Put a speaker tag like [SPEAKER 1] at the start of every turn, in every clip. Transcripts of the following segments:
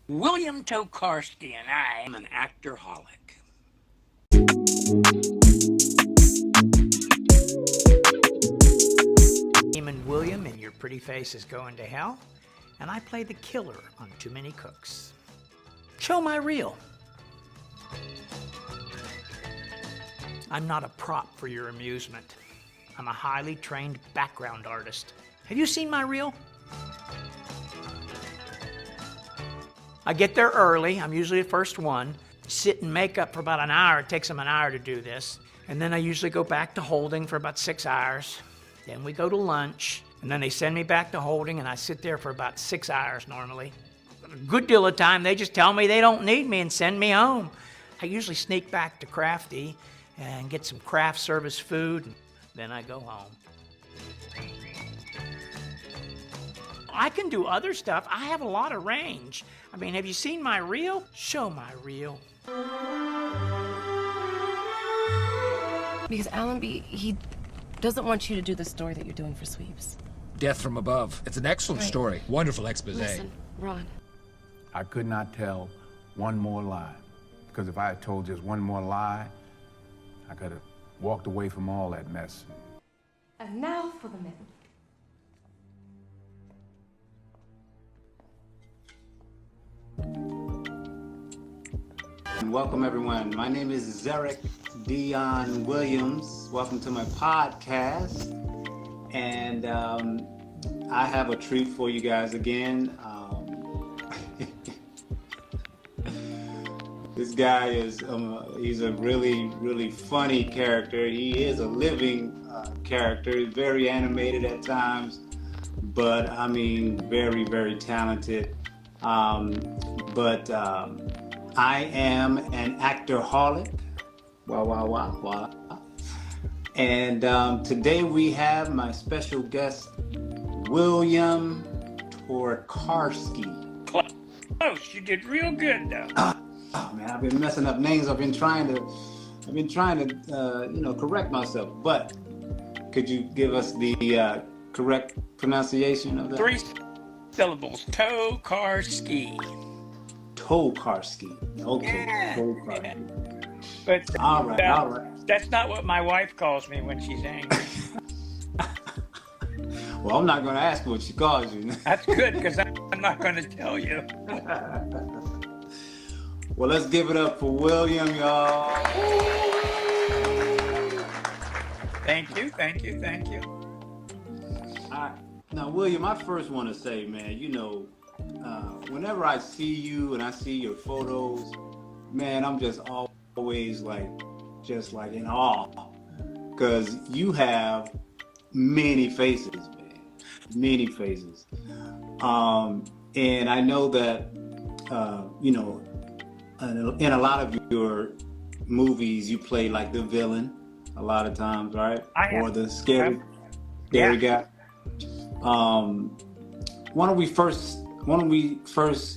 [SPEAKER 1] William Tokarsky, and I am an actorholic.
[SPEAKER 2] And William and Your Pretty Face is Going to Hell, and I play the killer on Too Many Cooks. Show my reel. I'm not a prop for your amusement. I'm a highly trained background artist. Have you seen my reel? I get there early. I'm usually the first one. Sit in makeup for about an hour. It takes them an hour to do this. And then I usually go back to holding for about 6 hours. Then we go to lunch. And then they send me back to holding, and I sit there for about 6 hours normally. A good deal of time, they just tell me they don't need me and send me home. I usually sneak back to Crafty and get some craft service food, and then I go home. I can do other stuff. I have a lot of range. I mean, have you seen my reel? Show my reel.
[SPEAKER 3] Because Allenby, he doesn't want you to do the story that you're doing for Sweeps.
[SPEAKER 4] Death from Above. It's an excellent story. Wonderful expose.
[SPEAKER 3] Listen, Ron.
[SPEAKER 5] I could not tell one more lie. Because if I had told just one more lie, I could have walked away from all that mess.
[SPEAKER 3] And now for the men.
[SPEAKER 6] Welcome everyone. My name is Zarek Dion Williams. Welcome to my podcast. And I have a treat for you guys again. This guy is, he's a really, really funny character. He is a living character. He's very animated at times, but I mean, very, very talented. I am an actorholic. Wow. And today we have my special guest, William Tokarsky.
[SPEAKER 1] Close, you did real good though.
[SPEAKER 6] Oh man, I've been messing up names. I've been trying to correct myself. But could you give us the correct pronunciation of that?
[SPEAKER 1] 3 syllables. Tokarsky.
[SPEAKER 6] Tokarsky. Okay.
[SPEAKER 1] Yeah.
[SPEAKER 6] Tokarsky.
[SPEAKER 1] But
[SPEAKER 6] All right.
[SPEAKER 1] That's not what my wife calls me when she's angry.
[SPEAKER 6] Well, I'm not going to ask what she calls you.
[SPEAKER 1] That's good, because I'm not going to tell you.
[SPEAKER 6] Well, let's give it up for William, y'all.
[SPEAKER 1] Thank you.
[SPEAKER 6] Now, William, I first want to say, man, whenever I see you and I see your photos, man, I'm just always just in awe, because you have many faces, man, many faces. And I know that, in a lot of your movies, you play like the villain a lot of times, right? Or the scary guy. Why don't we first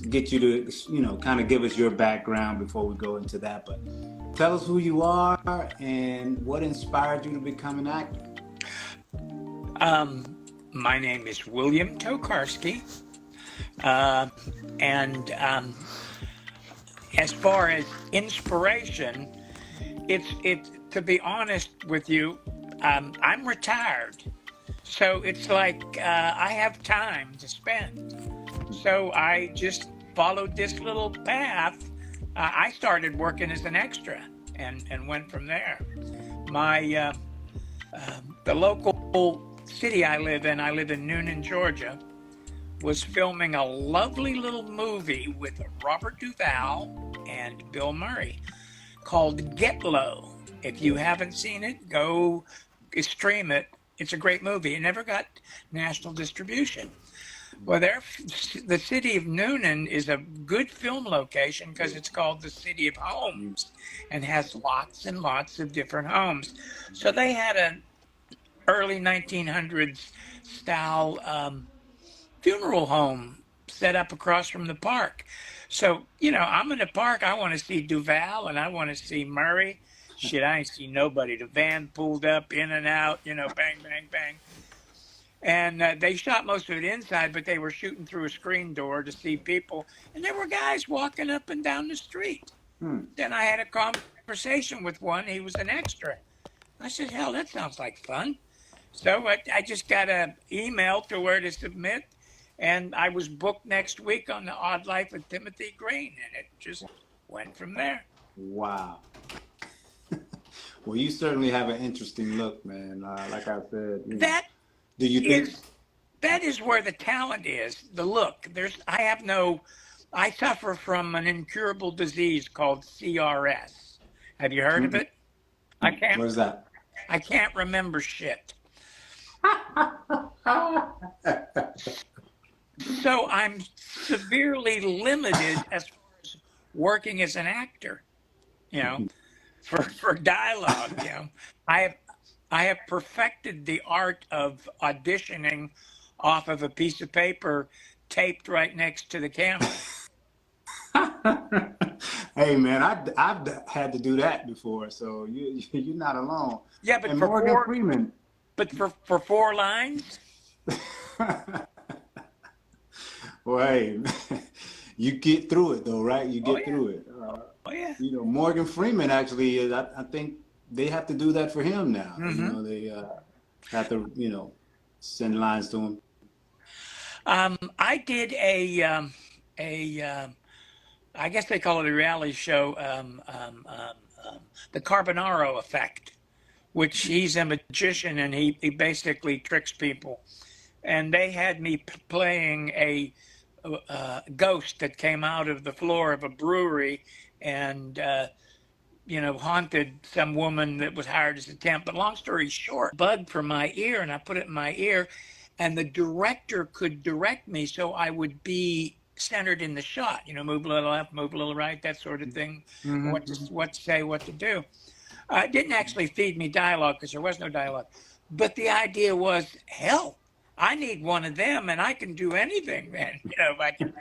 [SPEAKER 6] get you to, kind of give us your background before we go into that. But tell us who you are and what inspired you to become an actor.
[SPEAKER 1] My name is William Tokarsky. As far as inspiration, it's to be honest with you, I'm retired. So it's like I have time to spend. So I just followed this little path. I started working as an extra and went from there. The local city I live in Noonan, Georgia, was filming a lovely little movie with Robert Duvall and Bill Murray called Get Low. If you haven't seen it, go stream it. It's a great movie. It never got national distribution. Well, the city of Noonan is a good film location because it's called the City of Homes and has lots and lots of different homes. So they had an early 1900s style funeral home set up across from the park. So, I'm in the park. I want to see Duvall and I want to see Murray. Shit, I ain't see nobody. The van pulled up, in and out, bang, bang, bang. And they shot most of it inside, but they were shooting through a screen door to see people. And there were guys walking up and down the street.
[SPEAKER 6] Hmm.
[SPEAKER 1] Then I had a conversation with one. He was an extra. I said, hell, that sounds like fun. So I just got an email to where to submit. And I was booked next week on The Odd Life of Timothy Green. And it just went from there.
[SPEAKER 6] Wow. Well, you certainly have an interesting look, man. Like I said, you know.
[SPEAKER 1] That
[SPEAKER 6] Do you think?
[SPEAKER 1] that is where the talent is, the look. I suffer from an incurable disease called CRS. Have you heard of it?
[SPEAKER 6] What is that?
[SPEAKER 1] I can't remember shit. So I'm severely limited as far as working as an actor, you know, for dialogue, you know. I have perfected the art of auditioning off of a piece of paper taped right next to the camera.
[SPEAKER 6] Hey, man, I've had to do that before, so you're not alone.
[SPEAKER 1] Yeah, but
[SPEAKER 6] and
[SPEAKER 1] for
[SPEAKER 6] Morgan Freeman.
[SPEAKER 1] But for 4 lines.
[SPEAKER 6] Well, hey, you get through it though, right? You get through it.
[SPEAKER 1] Oh yeah.
[SPEAKER 6] You know, Morgan Freeman actually, I think they have to do that for him now. You know, they have to, you know, send lines to him.
[SPEAKER 1] I did a I guess they call it a reality show, the Carbonaro Effect, which he's a magician and he basically tricks people. And they had me playing a ghost that came out of the floor of a brewery and, you know, haunted some woman that was hired as a temp. But long story short, bug for my ear, and I put it in my ear, and the director could direct me so I would be centered in the shot, you know, move a little left, move a little right, that sort of thing, what to say, what to do. It didn't actually feed me dialogue because there was no dialogue. But the idea was, hell, I need one of them and I can do anything, man. You know, if I can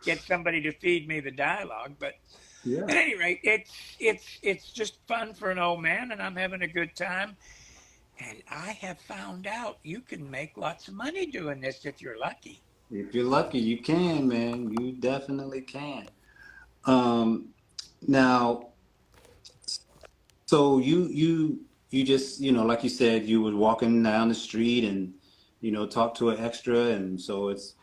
[SPEAKER 1] get somebody to feed me the dialogue. But at any rate, it's just fun for an old man and I'm having a good time. And I have found out you can make lots of money doing this if you're lucky.
[SPEAKER 6] If you're lucky, you can, man. You definitely can. Now, so you just, you know, like you said, you were walking down the street and, you know, talk to an extra, and so it's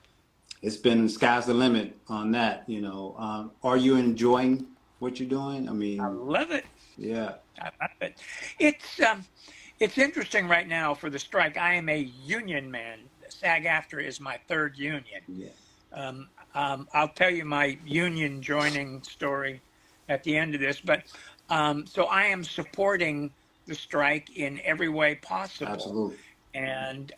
[SPEAKER 6] been sky's the limit on that, you know. Are you enjoying what you're doing? I mean,
[SPEAKER 1] I love it.
[SPEAKER 6] yeah.
[SPEAKER 1] I love it. It's interesting right now for the strike. I am a union man. SAG-AFTRA is my 3rd union.
[SPEAKER 6] Yeah.
[SPEAKER 1] I'll tell you my union joining story at the end of this, but so I am supporting the strike in every way possible.
[SPEAKER 6] Absolutely.
[SPEAKER 1] And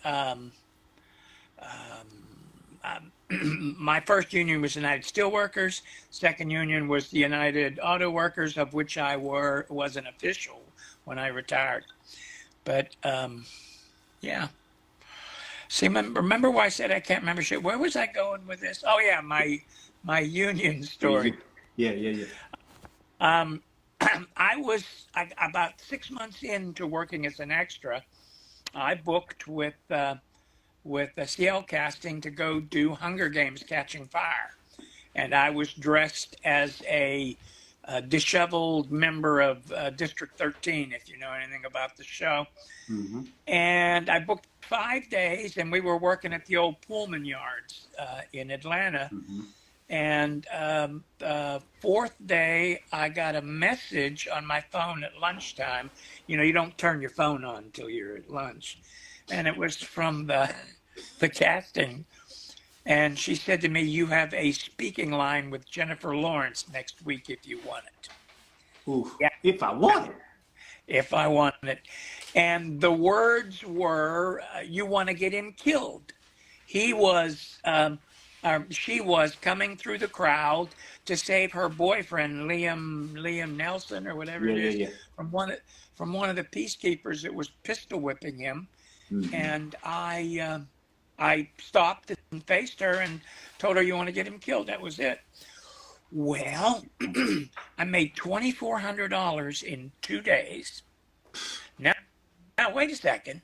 [SPEAKER 1] my first union was United Steelworkers. Second union was the United Auto Workers, of which I was an official when I retired. But yeah. See, remember why I said I can't remember shit? Where was I going with this? Oh yeah, my union story.
[SPEAKER 6] Yeah.
[SPEAKER 1] I was about 6 months into working as an extra. I booked with CL Casting to go do Hunger Games Catching Fire. And I was dressed as a disheveled member of District 13, if you know anything about the show.
[SPEAKER 6] Mm-hmm.
[SPEAKER 1] And I booked 5 days, and we were working at the old Pullman yards in Atlanta.
[SPEAKER 6] Mm-hmm.
[SPEAKER 1] And the 4th day, I got a message on my phone at lunchtime. You know, you don't turn your phone on until you're at lunch. And it was from the casting. And she said to me, you have a speaking line with Jennifer Lawrence next week if you want it.
[SPEAKER 6] Ooh,
[SPEAKER 1] Yeah.
[SPEAKER 6] if I want it.
[SPEAKER 1] If I want it. And the words were, you want to get him killed. He was, she was coming through the crowd to save her boyfriend, Liam Nelson or whatever it is, from one of the peacekeepers that was pistol whipping him. Mm-hmm. And I stopped and faced her and told her, you want to get him killed. That was it. Well, I made $2,400 in 2 days. Now, wait a second.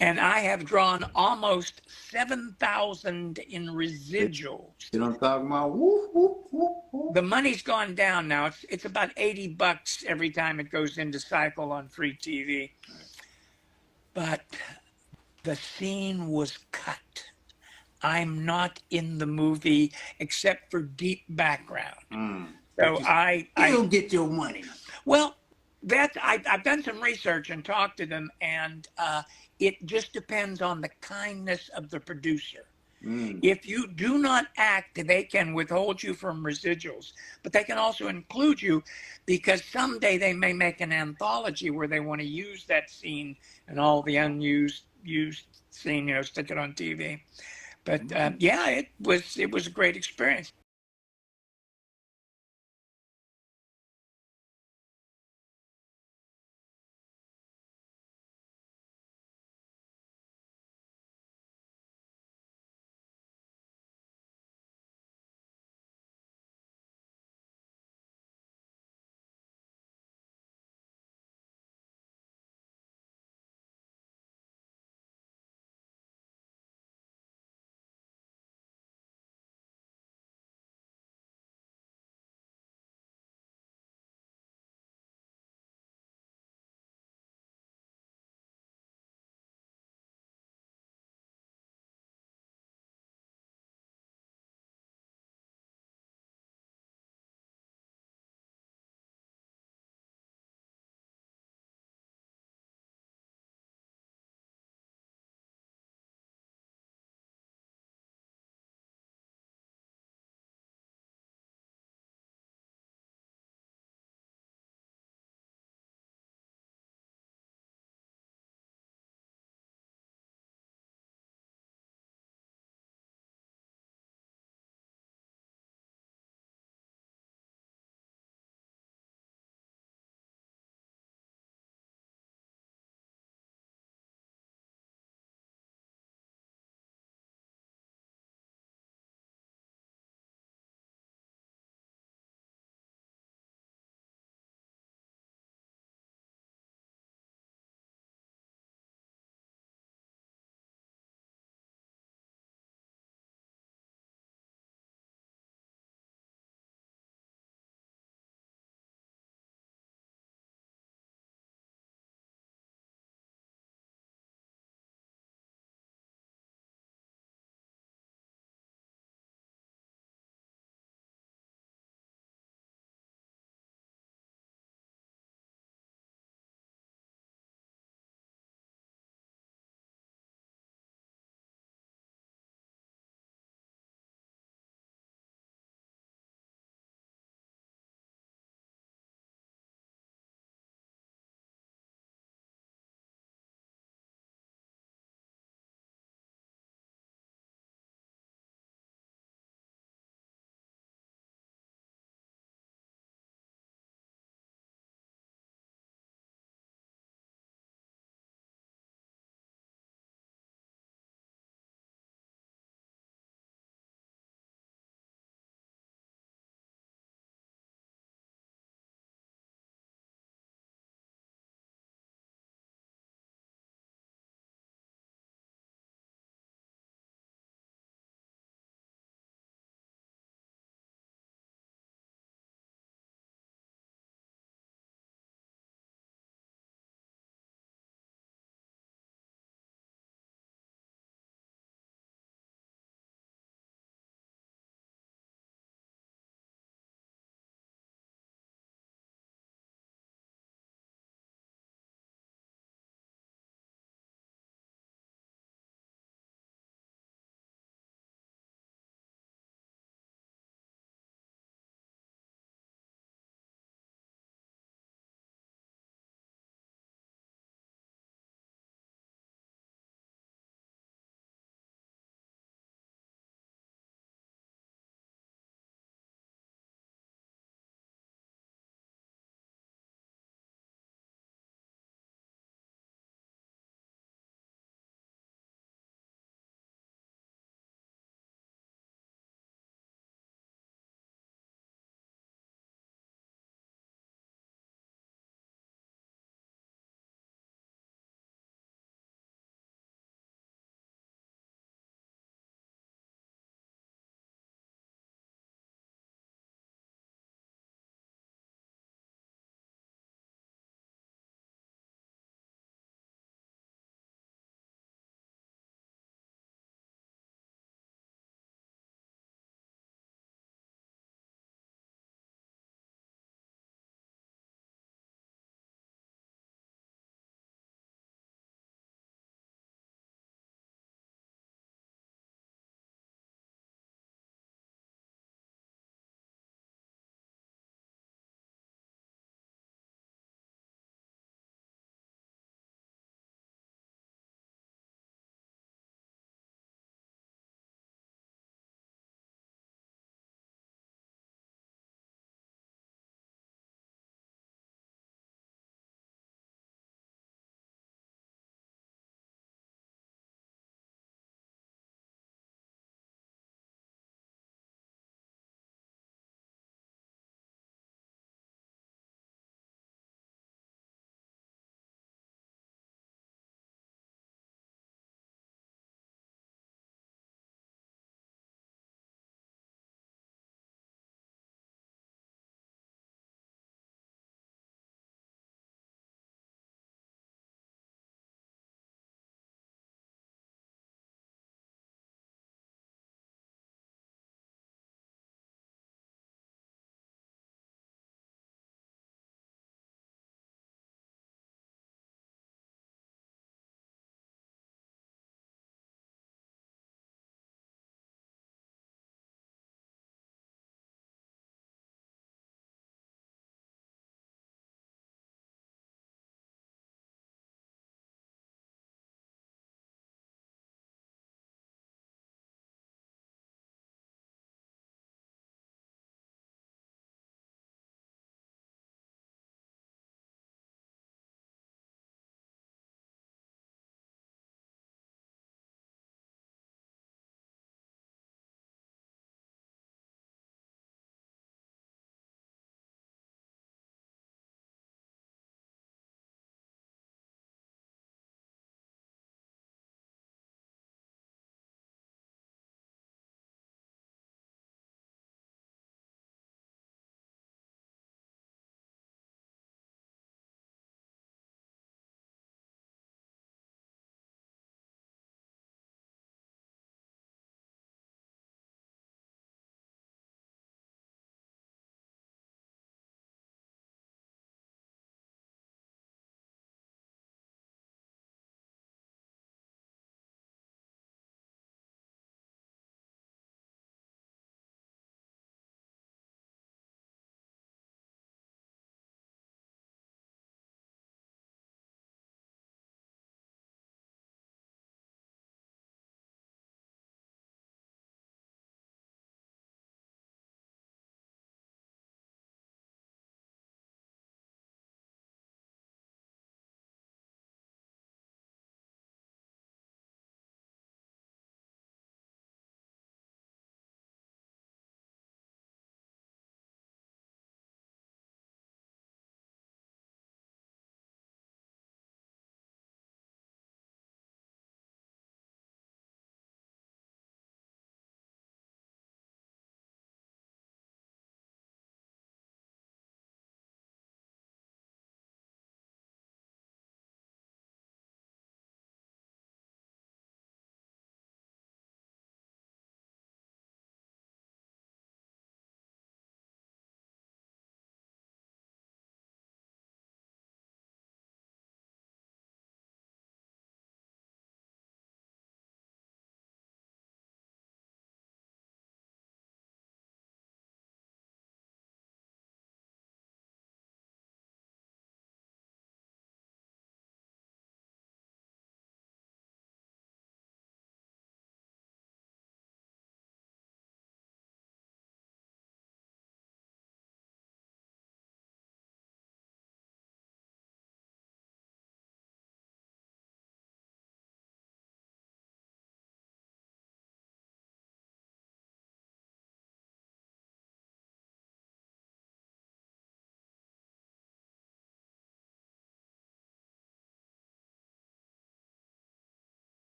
[SPEAKER 1] And I have drawn almost 7,000 in residuals.
[SPEAKER 6] You know what I'm talking about? Woo, woo, woo, woo.
[SPEAKER 1] The money's gone down now. It's about $80 every time it goes into cycle on free TV. But the scene was cut. I'm not in the movie except for deep background. So
[SPEAKER 6] You'll get your money.
[SPEAKER 1] well, I've done some research and talked to them, and it just depends on the kindness of the producer. If you do not act, they can withhold you from residuals, but they can also include you because someday they may make an anthology where they want to use that scene and all the unused scene, stick it on TV. But yeah, it was a great experience.